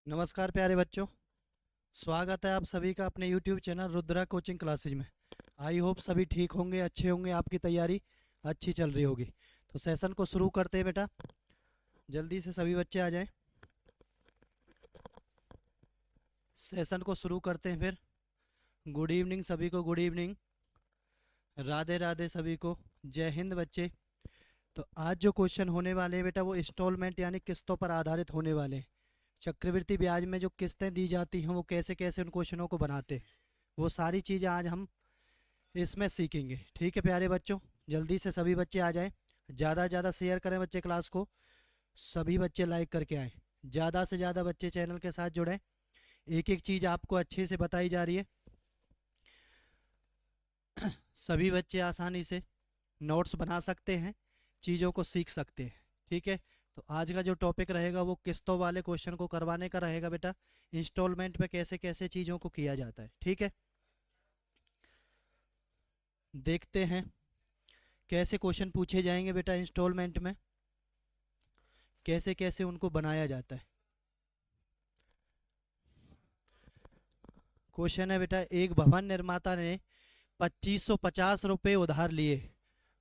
नमस्कार प्यारे बच्चों। स्वागत है आप सभी का अपने YouTube channel Rudra coaching classes में। आई होप सभी ठीक होंगे, अच्छे होंगे, आपकी तैयारी अच्छी चल रही होगी। तो सेशन को शुरू करते हैं बेटा, जल्दी से सभी बच्चे आ जाएं। सेशन को शुरू करते हैं फिर। गुड इवनिंग सभी को, गुड इवनिंग, राधे राधे सभी को, जय हिंद बच्चे। तो आज जो क्वेश्चन होने वाले हैं बेटा वो इंस्टॉलमेंट यानी किस्तों पर आधारित होने वाले हैं। चक्रवृद्धि ब्याज में जो किस्तें दी जाती हैं वो कैसे कैसे उन क्वेश्चनों को बनाते हैं, वो सारी चीज़ें आज हम इसमें सीखेंगे। ठीक है प्यारे बच्चों, जल्दी से सभी बच्चे आ जाएं। ज़्यादा से ज़्यादा शेयर करें बच्चे क्लास को, सभी बच्चे लाइक करके आएँ। ज़्यादा से ज़्यादा बच्चे चैनल के साथ जुड़ें। एक एक चीज़ आपको अच्छे से बताई जा रही है। सभी बच्चे आसानी से नोट्स बना सकते हैं, चीज़ों को सीख सकते हैं। ठीक है, तो आज का जो टॉपिक रहेगा वो किस्तों वाले क्वेश्चन को करवाने का रहेगा बेटा। इंस्टॉलमेंट पे कैसे कैसे चीज़ों को किया जाता है। ठीक है, देखते हैं कैसे क्वेश्चन पूछे जाएंगे बेटा इंस्टॉलमेंट में, कैसे कैसे उनको बनाया जाता है। क्वेश्चन है बेटा, एक भवन निर्माता ने 2550 रुपये उधार लिए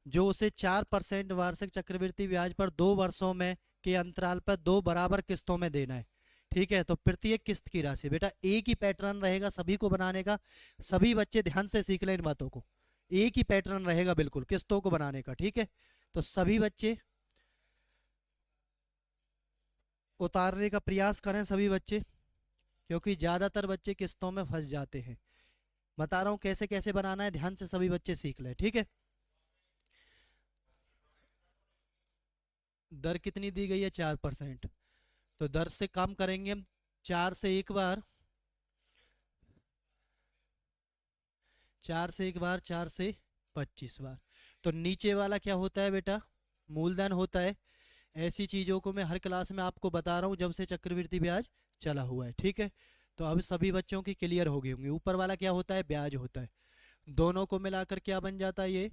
जो उसे 4% वार्षिक चक्रवृद्धि ब्याज पर 2 वर्षों में के अंतराल पर 2 बराबर किस्तों में देना है। ठीक है, तो प्रत्येक किस्त की राशि बेटा एक ही पैटर्न रहेगा सभी को बनाने का। सभी बच्चे ध्यान से सीख लें इन बातों को, एक ही पैटर्न रहेगा बिल्कुल किस्तों को बनाने का। ठीक है, तो सभी बच्चे उतारने का प्रयास करें सभी बच्चे, क्योंकि ज़्यादातर बच्चे किस्तों में फंस जाते हैं। बता रहा हूँ कैसे कैसे बनाना है, ध्यान से सभी बच्चे सीख लें। ठीक है, दर कितनी दी गई है? 4%। तो दर से कम करेंगे हम, 4 से एक बार, 4 से एक बार, 4 से 25 बार। तो नीचे वाला क्या होता है बेटा? मूलधन होता है। ऐसी चीज़ों को मैं हर क्लास में आपको बता रहा हूँ जब से चक्रवृद्धि ब्याज चला हुआ है। ठीक है, तो अब सभी बच्चों की क्लियर हो गई होंगी। ऊपर वाला क्या होता है? ब्याज होता है। दोनों को मिलाकर क्या बन जाता है? ये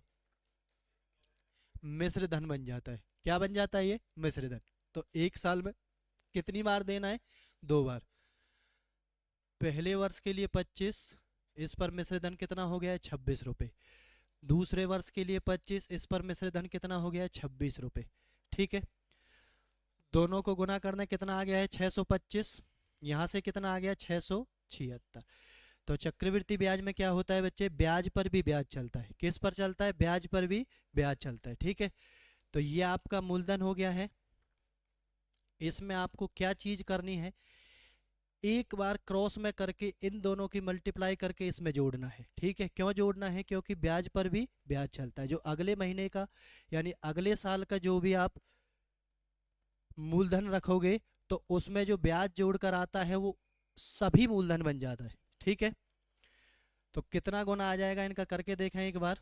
मिश्र धन बन जाता है। क्या बन जाता है? ये मिश्र धन। तो एक साल में कितनी बार देना है? 2 बार। पहले वर्ष के लिए 25, इस पर मिश्र धन कितना हो गया है? 26 रुपये। दूसरे वर्ष के लिए 25, इस पर मिश्र धन कितना हो गया है? 26 रुपये। ठीक है, दोनों को गुना करना, कितना आ गया है? 625। यहाँ से कितना आ गया? 676। तो चक्रवृद्धि ब्याज में क्या होता है बच्चे? ब्याज पर भी ब्याज चलता है। किस पर चलता है? ब्याज पर भी ब्याज चलता है। ठीक है, तो ये आपका मूलधन हो गया है। इसमें आपको क्या चीज करनी है? एक बार क्रॉस में करके इन दोनों की मल्टीप्लाई करके इसमें जोड़ना है। ठीक है, क्यों जोड़ना है? क्योंकि ब्याज पर भी ब्याज चलता है। जो अगले महीने का यानी अगले साल का जो भी आप मूलधन रखोगे तो उसमें जो ब्याज जोड़कर आता है वो सभी मूलधन बन जाता है। ठीक है, तो कितना गुना आ जाएगा इनका करके देखें एक बार।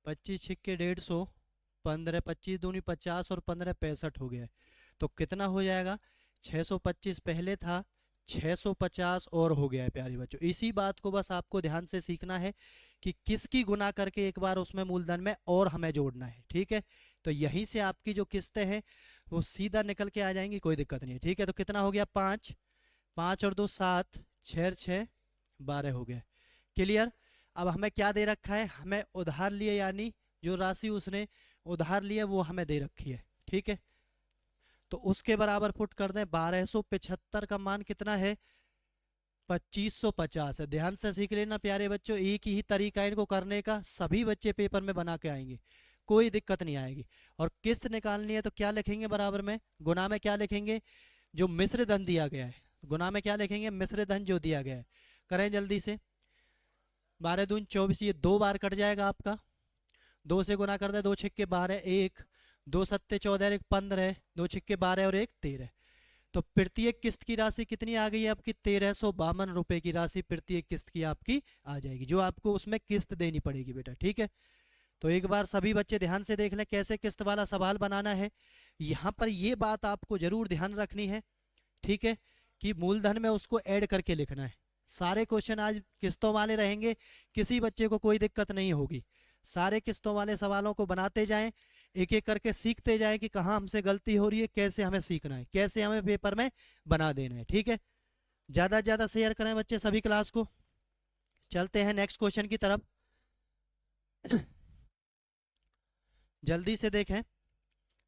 25 छिक्के 150, 15 25 दूनी 50 और 15 65 हो गया है। तो कितना हो जाएगा? 625 पहले था, 650 और हो गया है प्यारे बच्चों। इसी बात को बस आपको ध्यान से सीखना है कि किसकी गुना करके एक बार उसमें मूलधन में और हमें जोड़ना है। ठीक है, तो यहीं से आपकी जो किस्तें हैं वो सीधा निकल के आ जाएंगी, कोई दिक्कत नहीं है। ठीक है, तो कितना हो गया? 5, 5 और 2 7, 6 6 12 हो गया। क्लियर? अब हमें क्या दे रखा है? हमें उधार लिए यानी जो राशि उसने उधार लिया वो हमें दे रखी है। ठीक है, तो उसके बराबर पुट कर दें। 1275 का मान कितना है? 2550 है। ध्यान से सीख लेना प्यारे बच्चों, एक ही तरीका है इनको करने का, सभी बच्चे पेपर में बना के आएंगे, कोई दिक्कत नहीं आएगी। और किस्त निकालनी है तो क्या लिखेंगे बराबर में? गुना में क्या लिखेंगे? जो मिश्र धन दिया गया है। गुना में क्या लिखेंगे? मिश्र धन जो दिया गया है। करें जल्दी से। 12 दून 24, ये 2 बार कट जाएगा आपका। 2 से गुना कर दे, 2 छिक्के 12, 1 2 सत्ते 14, 1 15, 2 छिक्के 12 और 1 13। तो प्रत्येक किस्त की राशि कितनी आ गई है आपकी? 1352 रुपए की राशि प्रत्येक किस्त की आपकी आ जाएगी, जो आपको उसमें किस्त देनी पड़ेगी बेटा। ठीक है, तो एक बार सभी बच्चे ध्यान से देख लें कैसे किस्त वाला सवाल बनाना है। यहाँ पर ये बात आपको जरूर ध्यान रखनी है। ठीक है, कि मूलधन में उसको ऐड करके लिखना है। सारे क्वेश्चन आज किस्तों वाले रहेंगे, किसी बच्चे को कोई दिक्कत नहीं होगी। सारे किस्तों वाले सवालों को बनाते जाएं, एक एक करके सीखते जाए कि कहाँ हमसे गलती हो रही है, कैसे हमें सीखना है, कैसे हमें पेपर में बना देना है। ठीक है, ज़्यादा से ज़्यादा शेयर करें बच्चे सभी क्लास को। चलते हैं नेक्स्ट क्वेश्चन की तरफ। जल्दी से देखें,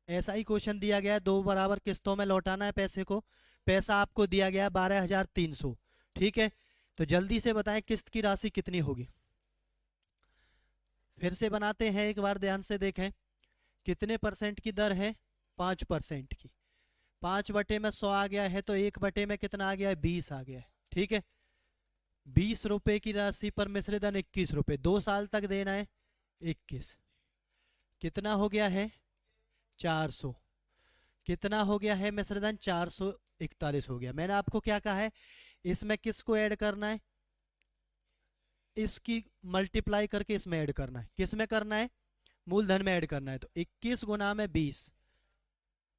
ऐसा ही क्वेश्चन दिया गया है, 2 बराबर किस्तों में लौटाना है पैसे को। पैसा आपको दिया गया है 12,300। ठीक है, तो जल्दी से बताएं किस्त की राशि कितनी होगी। फिर से बनाते हैं, एक बार ध्यान से देखें। कितने परसेंट की दर है, 5% की। 5/100 आ गया है, तो 1/में कितना आ गया है, 20 आ गया है। ठीक है, 20 रुपए की राशि पर मिश्र धन 21 रुपए, 2 साल तक देना है। 21 कितना हो गया है, 400। कितना हो गया है मिश्र धन, 441 हो गया। मैंने आपको क्या कहा है, इसमें किसको ऐड करना है, इसकी मल्टीप्लाई करके इसमें ऐड करना है। किस में करना है, मूलधन में ऐड करना है। तो 21 गुना में 20,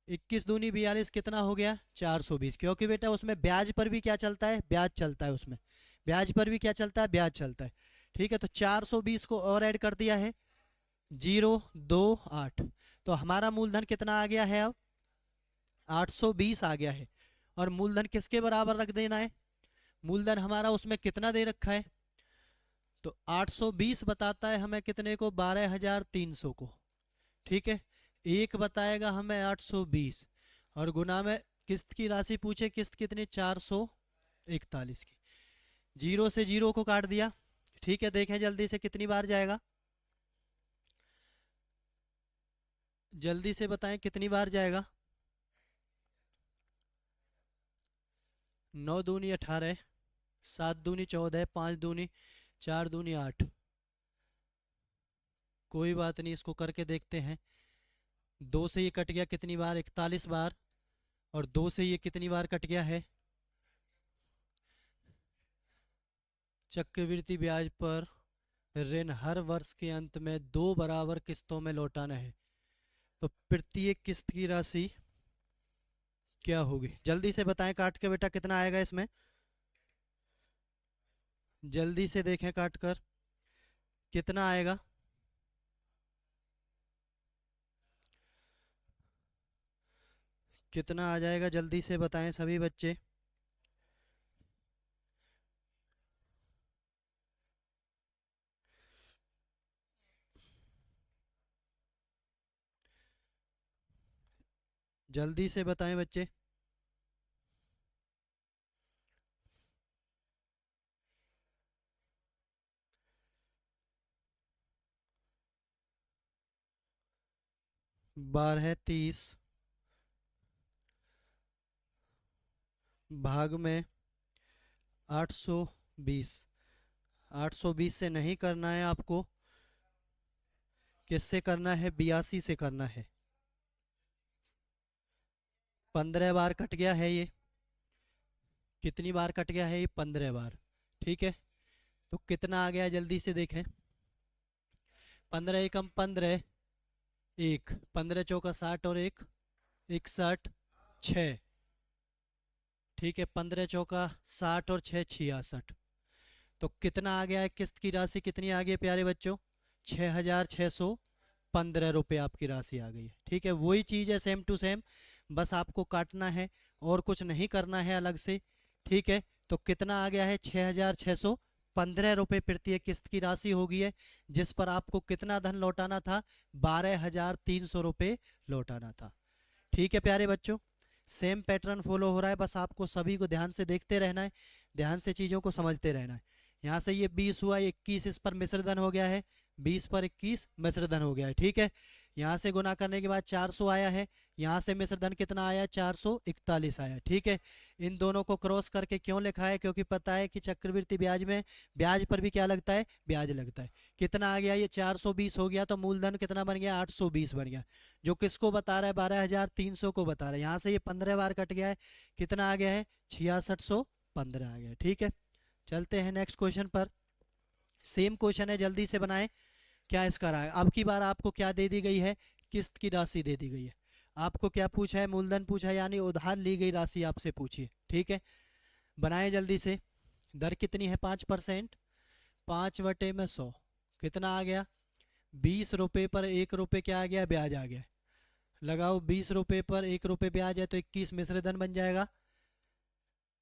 21 दूनी 42, कितना हो गया, 420। क्योंकि बेटा उसमें ब्याज पर भी क्या चलता है, ब्याज चलता है। उसमें ब्याज पर भी क्या चलता है, ब्याज चलता है। ठीक है, तो 420 को और ऐड कर दिया है, 028। तो हमारा मूलधन कितना आ गया है, अब 820 आ गया है। और मूलधन किसके बराबर रख देना है, मूलधन हमारा उसमें कितना दे रखा है, तो 820 बताता है हमें कितने को, 12,300 को। ठीक है, एक बताएगा हमें 820, और गुना में किस्त की राशि पूछे, किस्त कितनी, 441 की। 0 से 0 को काट दिया। ठीक है, देखें जल्दी से कितनी बार जाएगा, जल्दी से बताएं कितनी बार जाएगा। 9 दूनी 18, 7 दूनी 14, 5 दूनी 4 दूनी 8। कोई बात नहीं, इसको करके देखते हैं। 2 से ये कट गया कितनी बार, 41 बार। और 2 से ये कितनी बार कट गया है, चक्रवृद्धि ब्याज पर ऋण हर वर्ष के अंत में 2 बराबर किस्तों में लौटाना है। तो प्रत्येक किस्त की राशि क्या होगी, जल्दी से बताएं काट के बेटा कितना आएगा इसमें। जल्दी से देखें काट कर कितना आएगा। कितना आ जाएगा, जल्दी से बताएं सभी बच्चे। जल्दी से बताएं बच्चे। बार है 30 भाग में 820। 820 से नहीं करना है आपको, किससे करना है, 82 से करना है। 15 बार कट गया है ये, कितनी बार कट गया है ये, 15 बार। ठीक है, तो कितना आ गया, जल्दी से देखें। 15 एकम 15, एक 15 चौका 60 और एक 61, 6। ठीक है, 15 चौका 60 और 6 66। तो कितना आ गया है, किस्त की राशि कितनी आ गई है प्यारे बच्चों, 6,615 रुपये आपकी राशि आ गई है। ठीक है, वही चीज़ है सेम टू सेम, बस आपको काटना है और कुछ नहीं करना है अलग से। ठीक है, तो कितना आ गया है, 6,615 रुपये प्रत्येक किस्त की राशि हो गई है, जिस पर आपको कितना धन लौटाना था, 12,300 रुपये लौटाना था। ठीक है प्यारे बच्चों, सेम पैटर्न फॉलो हो रहा है, बस आपको सभी को ध्यान से देखते रहना है, ध्यान से चीज़ों को समझते रहना है। यहाँ से ये 20 हुआ, 21 इस पर मिश्रधन हो गया है, 20 पर 21 मिश्रधन हो गया है। ठीक है, यहाँ से गुना करने के बाद 400 आया है, यहाँ से मिश्रधन कितना आया, 441 आया। ठीक है, इन दोनों को क्रॉस करके क्यों लिखा है, क्योंकि पता है कि चक्रवृद्धि ब्याज में ब्याज पर भी क्या लगता है, ब्याज लगता है। कितना आ गया, ये 420 हो गया, तो मूलधन कितना बन गया, 820 बन गया, जो किसको बता रहा है, 12,300 को बता रहा है। यहाँ से ये 15 बार कट गया है, कितना आ गया है, 6,615 आ गया। ठीक है, चलते हैं नेक्स्ट क्वेश्चन पर। सेम क्वेश्चन है, जल्दी से बनाएं। क्या इसका रहा है, अब की बार आपको क्या दे दी गई है, किस्त की राशि दे दी गई है। आपको क्या पूछा है, मूलधन पूछा है, यानी उधार ली गई राशि आपसे पूछी है। ठीक है, बनाए जल्दी से। दर कितनी है, 5%, 5/100 कितना आ गया, 20 रुपये पर 1 रुपये क्या आ गया, ब्याज आ गया। लगाओ 20 रुपये पर 1 रुपये ब्याज है तो 21 मिश्र धन बन जाएगा।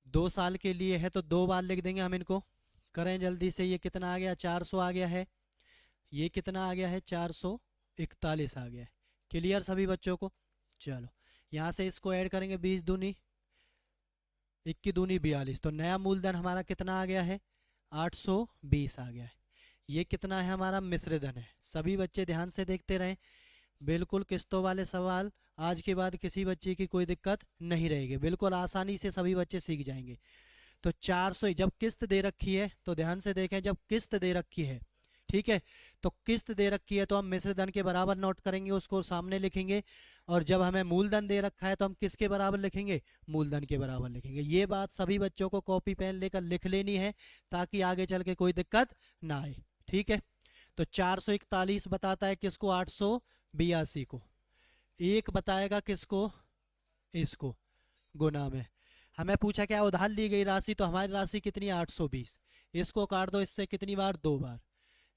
2 साल के लिए है तो 2 बार लिख देंगे हम इनको। करें जल्दी से, ये कितना आ गया, 400 आ गया है। ये कितना आ गया है, 441 आ गया है। क्लियर सभी बच्चों को? चलो यहाँ से इसको ऐड करेंगे, 20 दूनी 21 दूनी 42, तो नया मूलधन हमारा कितना आ गया है, 820 आ गया है। ये कितना है, हमारा मिश्र धन है। सभी बच्चे ध्यान से देखते रहें, बिल्कुल किस्तों वाले सवाल आज के बाद किसी बच्चे की कोई दिक्कत नहीं रहेगी, बिल्कुल आसानी से सभी बच्चे सीख जाएंगे। तो 400 जब किस्त दे रखी है तो ध्यान से देखें, जब किस्त दे रखी है, ठीक है, तो किस्त दे रखी है तो हम मिश्र धन के बराबर नोट करेंगे, उसको सामने लिखेंगे। और जब हमें मूलधन दे रखा है तो हम किसके बराबर लिखेंगे, मूलधन के बराबर लिखेंगे। ये बात सभी बच्चों को कॉपी पेन लेकर लिख लेनी है ताकि आगे चल के कोई दिक्कत ना आए, ठीक है। तो 441 बताता है किसको, 882 को। एक बताएगा किसको, इसको, गुना में। हमें पूछा क्या, उधार ली गई राशि, तो हमारी राशि कितनी है, 820। इसको काट दो इससे, कितनी बार, 2 बार।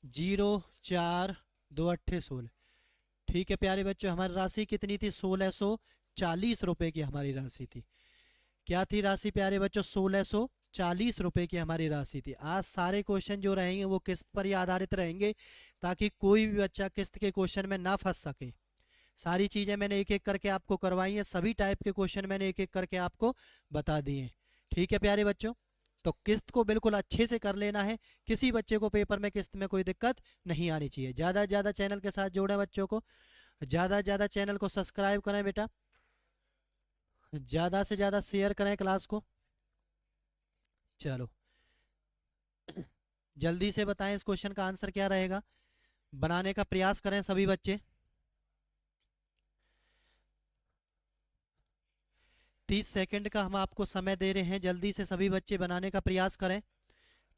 0 4 2 अट्ठे 16। ठीक है प्यारे बच्चों, हमारी राशि कितनी थी, 1640 रुपए की हमारी राशि थी। क्या थी राशि प्यारे बच्चों, 1640 रुपए की हमारी राशि थी। आज सारे क्वेश्चन जो रहेंगे वो किस्त पर ही आधारित रहेंगे ताकि कोई भी बच्चा किस्त के क्वेश्चन में ना फंस सके। सारी चीजें मैंने एक एक करके आपको करवाई हैं, सभी टाइप के क्वेश्चन मैंने एक एक करके आपको बता दिए हैं। ठीक है प्यारे बच्चों, तो किस्त को बिल्कुल अच्छे से कर लेना है, किसी बच्चे को पेपर में किस्त में कोई दिक्कत नहीं आनी चाहिए। ज़्यादा से ज़्यादा चैनल के साथ जोड़ें बच्चों को, ज़्यादा से ज़्यादा चैनल को सब्सक्राइब करें बेटा, ज़्यादा से ज़्यादा शेयर करें क्लास को। चलो जल्दी से बताएं इस क्वेश्चन का आंसर क्या रहेगा, बनाने का प्रयास करें सभी बच्चे। 30 सेकंड का हम आपको समय दे रहे हैं, जल्दी से सभी बच्चे बनाने का प्रयास करें।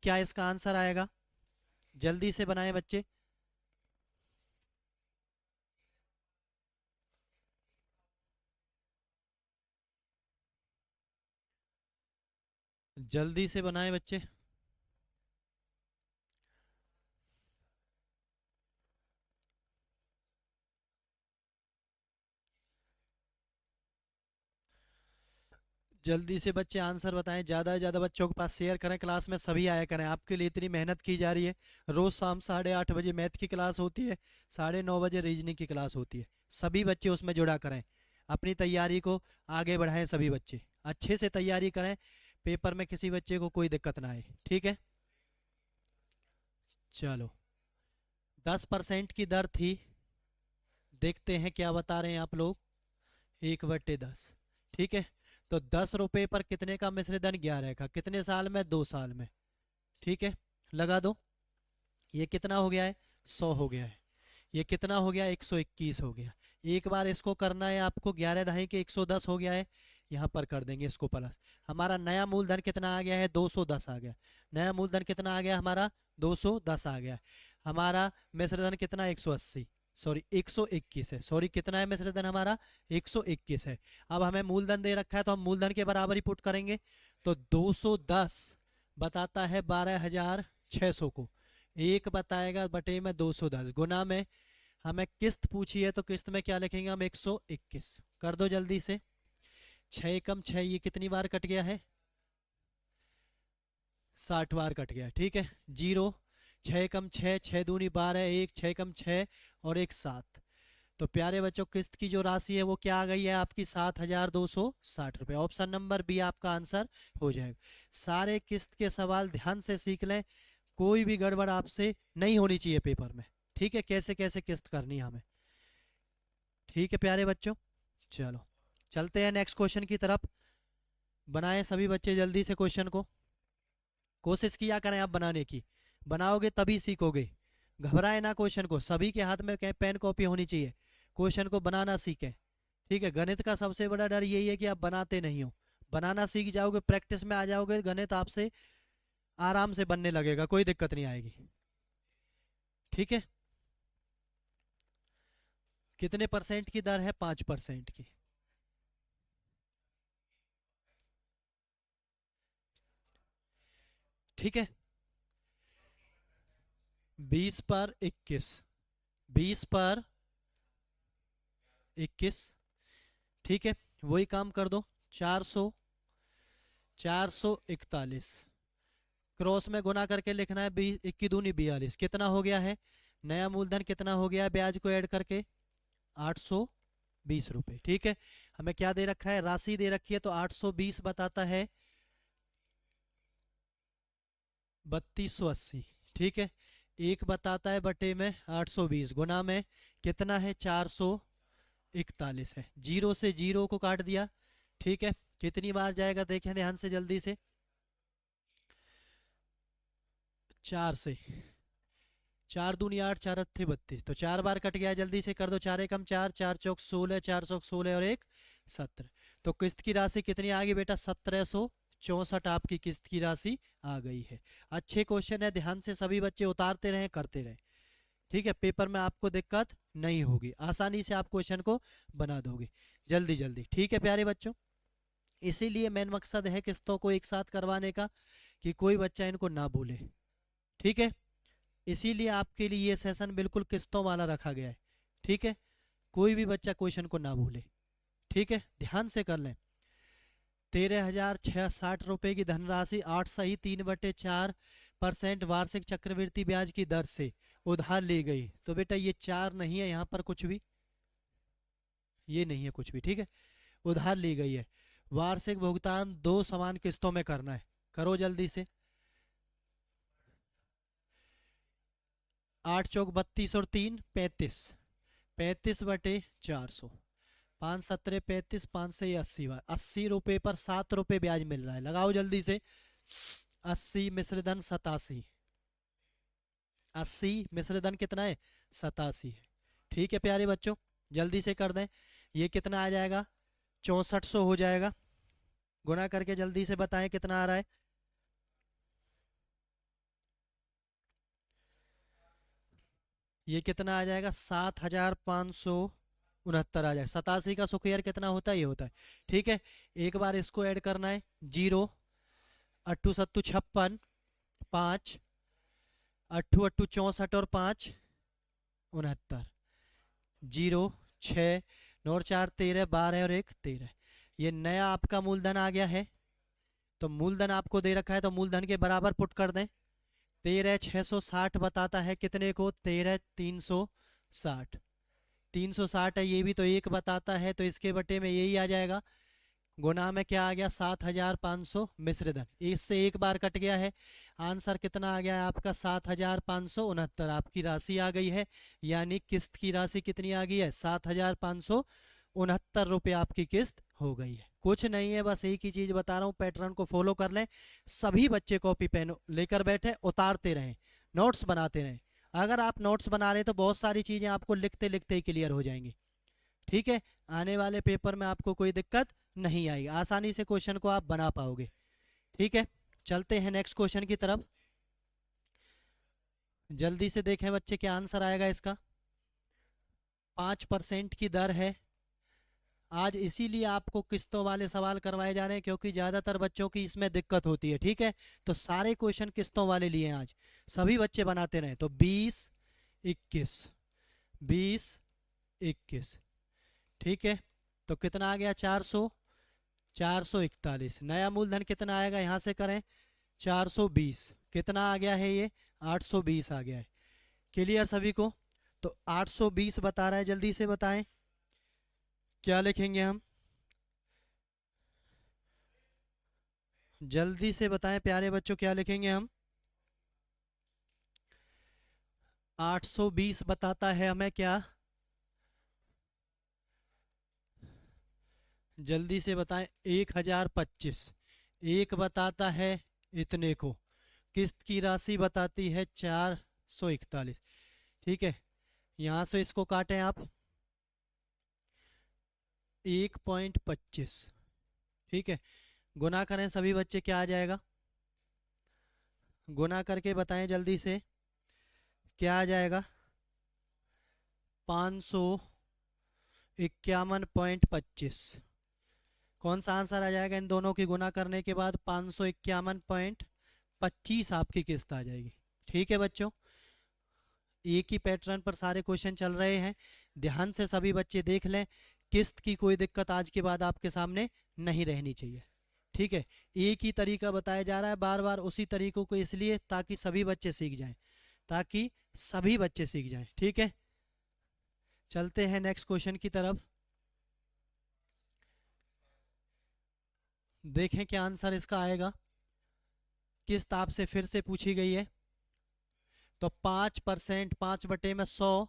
क्या इसका आंसर आएगा, जल्दी से बनाएं बच्चे। जल्दी से बनाएं बच्चे। जल्दी से बच्चे आंसर बताएं, ज़्यादा से ज़्यादा बच्चों के पास शेयर करें, क्लास में सभी आया करें। आपके लिए इतनी मेहनत की जा रही है, रोज़ शाम 8:30 बजे मैथ की क्लास होती है, 9:30 बजे रीजनिंग की क्लास होती है। सभी बच्चे उसमें जुड़ा करें, अपनी तैयारी को आगे बढ़ाएं। सभी बच्चे अच्छे से तैयारी करें, पेपर में किसी बच्चे को कोई दिक्कत ना आए, ठीक है। चलो 10% की दर थी, देखते हैं क्या बता रहे हैं आप लोग, 1/10, ठीक है। तो 10 रुपये पर कितने का मिश्र धन, 11 का, कितने साल में, 2 साल में, ठीक है। लगा दो, ये कितना हो गया है, 100 हो गया है। ये कितना हो गया, 121 हो गया। एक बार इसको करना है आपको, 11 दहाई के 110 हो गया है, यहाँ पर कर देंगे इसको प्लस। हमारा नया मूलधन कितना आ गया है, 210 आ गया। नया मूलधन कितना आ गया हमारा, 210 आ गया। हमारा मिश्रधन कितना, 180, सॉरी 121 है, सॉरी कितना है मिश्रधन हमारा, 121 है। अब हमें मूलधन दे रखा है तो हम मूलधन के बराबर ही पुट करेंगे। तो 210 बताता है 12,600 को, एक बताएगा बटे में 210, गुना में हमें किस्त पूछी है तो किस्त में क्या लिखेंगे हम, 121। कर दो जल्दी से, 6 एकम 6, ये कितनी बार कट गया है, 60 बार कट गया, ठीक है। 0, 6 एकम 6, 6 दूनी 12, 1, 6 एकम 6 और 1 7। तो प्यारे बच्चों किस्त की जो राशि है वो क्या आ गई है आपकी, 7,260 रुपये। ऑप्शन नंबर बी आपका आंसर हो जाएगा। सारे किस्त के सवाल ध्यान से सीख लें, कोई भी गड़बड़ आपसे नहीं होनी चाहिए पेपर में, ठीक है। कैसे कैसे किस्त करनी है हमें, ठीक है प्यारे बच्चों। चलो चलते हैं नेक्स्ट क्वेश्चन की तरफ। बनाएं सभी बच्चे जल्दी से क्वेश्चन को, कोशिश किया करें आप बनाने की, बनाओगे तभी सीखोगे। घबराए ना, क्वेश्चन को सभी के हाथ में पेन कॉपी होनी चाहिए, क्वेश्चन को बनाना सीखें, ठीक है। गणित का सबसे बड़ा डर यही है कि आप बनाते नहीं हो, बनाना सीख जाओगे, प्रैक्टिस में आ जाओगे, गणित आपसे आराम से बनने लगेगा, कोई दिक्कत नहीं आएगी, ठीक है। कितने परसेंट की दर है, 5% की, ठीक है। 20 पर 21, 20 पर 21, ठीक है। वही काम कर दो, 441, क्रॉस में गुना करके लिखना है, 21 दूनी 42, कितना हो गया है, नया मूलधन कितना हो गया है ब्याज को ऐड करके, 820 रुपये, ठीक है। हमें क्या दे रखा है, राशि दे रखी है, तो 820 बताता है 3280, ठीक है। एक बताता है बटे में 820, गुना में कितना है 441 है, जीरो से जीरो को काट दिया, ठीक है। कितनी बार जाएगा देखें ध्यान से जल्दी से, 4 से, 4 दूनी 8, 4 अट्ठे 32, तो 4 बार कट गया, जल्दी से कर दो, 4 एकम 4, 4 चौक 16, 4 चौक 16 और 1 17, तो किस्त की राशि कितनी आ गई बेटा, 1764 आपकी किस्त की राशि आ गई है। अच्छे क्वेश्चन है, ध्यान से सभी बच्चे उतारते रहें, करते रहें, ठीक है। पेपर में आपको दिक्कत नहीं होगी, आसानी से आप क्वेश्चन को बना दोगे जल्दी जल्दी, ठीक है प्यारे बच्चों। इसीलिए मेन मकसद है किस्तों को एक साथ करवाने का, कि कोई बच्चा इनको ना भूले, ठीक है। इसीलिए आपके लिए ये सेशन बिल्कुल किस्तों वाला रखा गया है, ठीक है। कोई भी बच्चा क्वेश्चन को ना भूले, ठीक है, ध्यान से कर लें। 13,660 रुपए की धनराशि 8 सही 3/4% वार्षिक चक्रवृद्धि ब्याज की दर से उधार ली गई, तो बेटा ये 4 नहीं है यहाँ पर कुछ भी, ये नहीं है कुछ भी, ठीक है, उधार ली गई है। वार्षिक भुगतान 2 समान किस्तों में करना है, करो जल्दी से, 8 चौक 32 और 3 35, 35/400, 5 17 35, 5 से 80 बार, 80 रुपए पर 7 रुपए ब्याज मिल रहा है, लगाओ जल्दी से, 80 मिश्रधन 87, 80 मिश्रधन कितना है 87 है, ठीक है प्यारे बच्चों, जल्दी से कर दें। ये कितना आ जाएगा, 6400 हो जाएगा, गुना करके जल्दी से बताएं कितना आ रहा है, ये कितना आ जाएगा, 7569 आ जाएगा। 87 का स्क्वायर कितना होता है, ये होता है, ठीक है। एक बार इसको ऐड करना है, 0 अट्ठू सत्तू 56, 5 अट्ठू अट्ठू 64 और 5 69, 0 6 9 और 4 13, 12 और 1 13, ये नया आपका मूलधन आ गया है। तो मूलधन आपको दे रखा है, तो मूलधन के बराबर पुट कर दें, 13,660 बताता है कितने को, 13,360, 360 है, ये भी तो एक बताता है, तो इसके बटे में यही आ जाएगा, गुना में क्या आ गया 7,500 मिश्रधन, इससे एक बार कट गया है, आंसर कितना आ गया है आपका 7,569 आपकी राशि आ गई है, यानी किस्त की राशि कितनी आ गई है 7,569 रुपये आपकी किस्त हो गई है। कुछ नहीं है, बस एक ही चीज बता रहा हूँ, पैटर्न को फॉलो कर लें, सभी बच्चे कॉपी पेन लेकर बैठे, उतारते रहें, नोट्स बनाते रहें। अगर आप नोट्स बना रहे हैं तो बहुत सारी चीजें आपको लिखते लिखते ही क्लियर हो जाएंगी, ठीक है। आने वाले पेपर में आपको कोई दिक्कत नहीं आएगी, आसानी से क्वेश्चन को आप बना पाओगे, ठीक है। चलते हैं नेक्स्ट क्वेश्चन की तरफ, जल्दी से देखें बच्चे क्या आंसर आएगा इसका। 5% की दर है, आज इसीलिए आपको किस्तों वाले सवाल करवाए जा रहे हैं, क्योंकि ज़्यादातर बच्चों की इसमें दिक्कत होती है, ठीक है। तो सारे क्वेश्चन किस्तों वाले लिए हैं आज, सभी बच्चे बनाते रहे, तो 20 21 20 21, ठीक है। तो कितना आ गया 441, नया मूलधन कितना आएगा, यहाँ से करें 420, कितना आ गया है ये 820 आ गया है, क्लियर सभी को। तो 820 बता रहा है, जल्दी से बताएं क्या लिखेंगे हम, जल्दी से बताएं प्यारे बच्चों क्या लिखेंगे हम। 820 बताता है हमें क्या, जल्दी से बताएं, 1025, एक बताता है इतने को, किस्त की राशि बताती है 441, ठीक है। यहाँ से इसको काटें आप 1.25, ठीक है, गुना करें सभी बच्चे क्या आ जाएगा, गुना करके बताएं जल्दी से क्या आ जाएगा, 551.25, कौन सा आंसर आ जाएगा इन दोनों की गुना करने के बाद, 551.25 आपकी किस्त आ जाएगी, ठीक है बच्चों। एक ही पैटर्न पर सारे क्वेश्चन चल रहे हैं, ध्यान से सभी बच्चे देख लें, किस्त की कोई दिक्कत आज के बाद आपके सामने नहीं रहनी चाहिए। ठीक है, एक ही तरीका बताया जा रहा है बार बार उसी तरीकों को, इसलिए ताकि सभी बच्चे सीख जाएं, ताकि सभी बच्चे सीख जाएं। ठीक है, चलते हैं नेक्स्ट क्वेश्चन की तरफ, देखें क्या आंसर इसका आएगा। किस्त आपसे फिर से पूछी गई है, तो 5%, 5/100,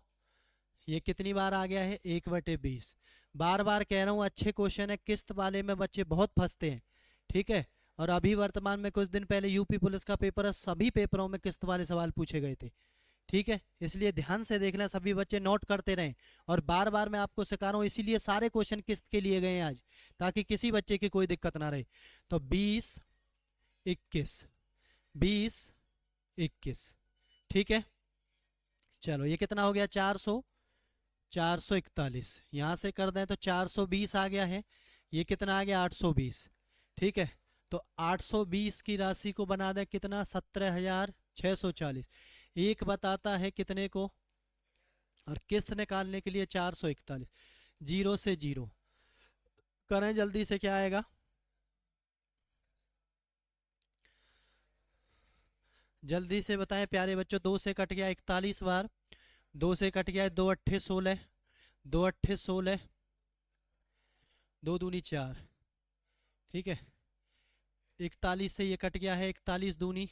ये कितनी बार आ गया है, 1/20। बार बार कह रहा हूँ अच्छे क्वेश्चन है, किस्त वाले में बच्चे बहुत फंसते हैं। ठीक है, और अभी वर्तमान में कुछ दिन पहले यूपी पुलिस का पेपर है, सभी पेपरों में किस्त वाले सवाल पूछे गए थे। ठीक है, इसलिए ध्यान से देख लें, सभी बच्चे नोट करते रहें, और बार बार मैं आपको सिखा रहा हूँ, इसीलिए सारे क्वेश्चन किस्त के लिए गए हैं आज, ताकि किसी बच्चे की कोई दिक्कत ना रहे। तो 20, 21, 20, 21। ठीक है, चलो ये कितना हो गया, 400, 441। यहाँ से कर दें तो 420 आ गया है, ये कितना आ गया, 820। ठीक है, तो 820 की राशि को बना दें कितना, 17,640। एक बताता है कितने को, और किस्त निकालने के लिए 441। जीरो से जीरो करें जल्दी से, क्या आएगा, जल्दी से बताएं प्यारे बच्चों। 2 से कट गया 41 बार, 2 से कट गया 2 अट्ठे 16, 2 अट्ठे 16, 2 दूनी 4। ठीक है, 41 से ये कट गया है, 41 दूनी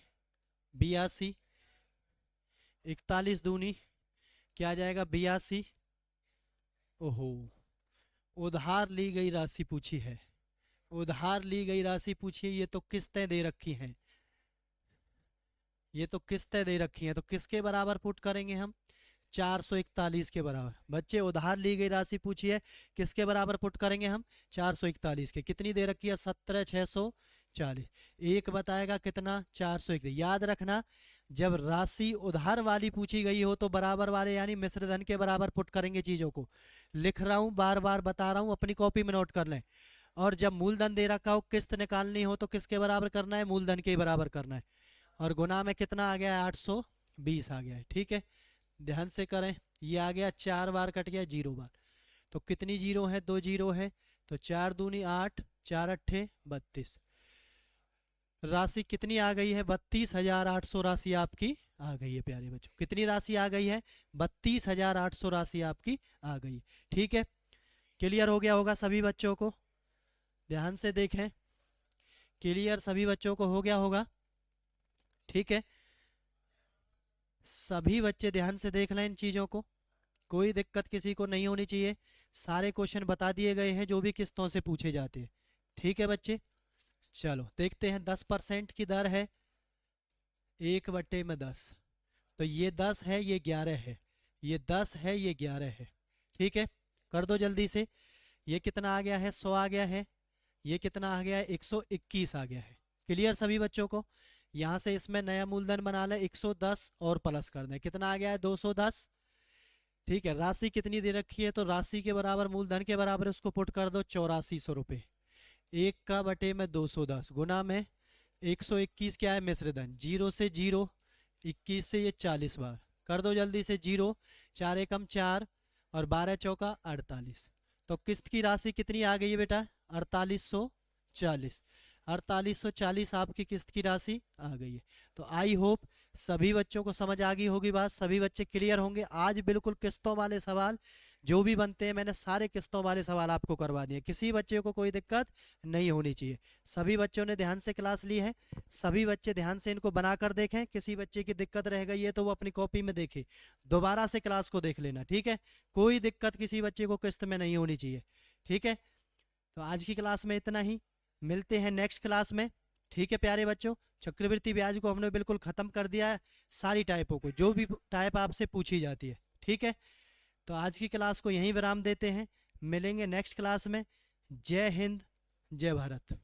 82, 41 दूनी क्या आ जाएगा, 82। ओहो, उधार ली गई राशि पूछी है, उधार ली गई राशि पूछी है, ये तो किस्तें दे रखी हैं, ये तो किस्तें दे रखी हैं, तो किसके बराबर पुट करेंगे हम, 441 के बराबर। बच्चे उधार ली गई राशि पूछी है, किसके बराबर पुट करेंगे हम, 441 के। कितनी दे रखी है, 17,640। एक बताएगा कितना, 401। याद रखना, जब राशि उधार वाली पूछी गई हो तो बराबर वाले यानी मिश्र धन के बराबर पुट करेंगे चीजों को। लिख रहा हूं, बार बार बता रहा हूं, अपनी कॉपी में नोट कर लें। और जब मूलधन दे रखा हो, किस्त निकालनी हो, तो किसके बराबर करना है, मूलधन के बराबर करना है। और गुना में कितना आ गया है, 820 आ गया है। ठीक है, ध्यान से करें, ये आ गया 4 बार कट गया 0 बार, तो कितनी जीरो है, 2 जीरो है, तो 4 दूनी 8, 4 अट्ठे 32। राशि कितनी आ गई है, 32,800 राशि आपकी आ गई है प्यारे बच्चों। कितनी राशि आ गई है, 32,800 राशि आपकी आ गई। ठीक है, क्लियर हो गया होगा सभी बच्चों को, ध्यान से देखें, क्लियर सभी बच्चों को हो गया होगा। ठीक है, सभी बच्चे ध्यान से देख लें इन चीजों को, कोई दिक्कत किसी को नहीं होनी चाहिए। सारे क्वेश्चन बता दिए गए हैं जो भी किस्तों से पूछे जाते हैं। ठीक है बच्चे, चलो देखते हैं। 10% की दर है 1/10, तो ये 10 है, ये 11 है, ये 10 है, ये 11 है। ठीक है, कर दो जल्दी से। ये कितना आ गया है, 100 आ गया है, ये कितना आ गया है, 121 आ गया है। क्लियर सभी बच्चों को। यहाँ से इसमें नया मूलधन बना ले, 110 और प्लस कर दें, कितना आ गया है, 210। ठीक है, राशि कितनी दे रखी है, तो राशि के बराबर मूलधन के बराबर उसको पुट कर दो, 8400 रुपये। 1/210 गुना में 121 क्या है, मिश्र धन, 0 से 0, 21 से ये 40 बार कर दो जल्दी से। 0, 4 एकम 4 और 12 चौका 48। तो किस्त की राशि कितनी आ गई है बेटा, 4840। 4840 आपकी किस्त की राशि आ गई है। तो आई होप सभी बच्चों को समझ आ गई होगी बात, सभी बच्चे क्लियर होंगे। आज बिल्कुल किस्तों वाले सवाल जो भी बनते हैं, मैंने सारे किस्तों वाले सवाल आपको करवा दिए, किसी बच्चे को कोई दिक्कत नहीं होनी चाहिए। सभी बच्चों ने ध्यान से क्लास ली है, सभी बच्चे ध्यान से इनको बनाकर देखें। किसी बच्चे की दिक्कत रह गई है तो वो अपनी कॉपी में देखे, दोबारा से क्लास को देख लेना। ठीक है, कोई दिक्कत किसी बच्चे को किस्त में नहीं होनी चाहिए। ठीक है, तो आज की क्लास में इतना ही, मिलते हैं नेक्स्ट क्लास में। ठीक है प्यारे बच्चों, चक्रवृद्धि ब्याज को हमने बिल्कुल ख़त्म कर दिया है, सारी टाइपों को, जो भी टाइप आपसे पूछी जाती है। ठीक है, तो आज की क्लास को यहीं विराम देते हैं, मिलेंगे नेक्स्ट क्लास में। जय हिंद, जय भारत।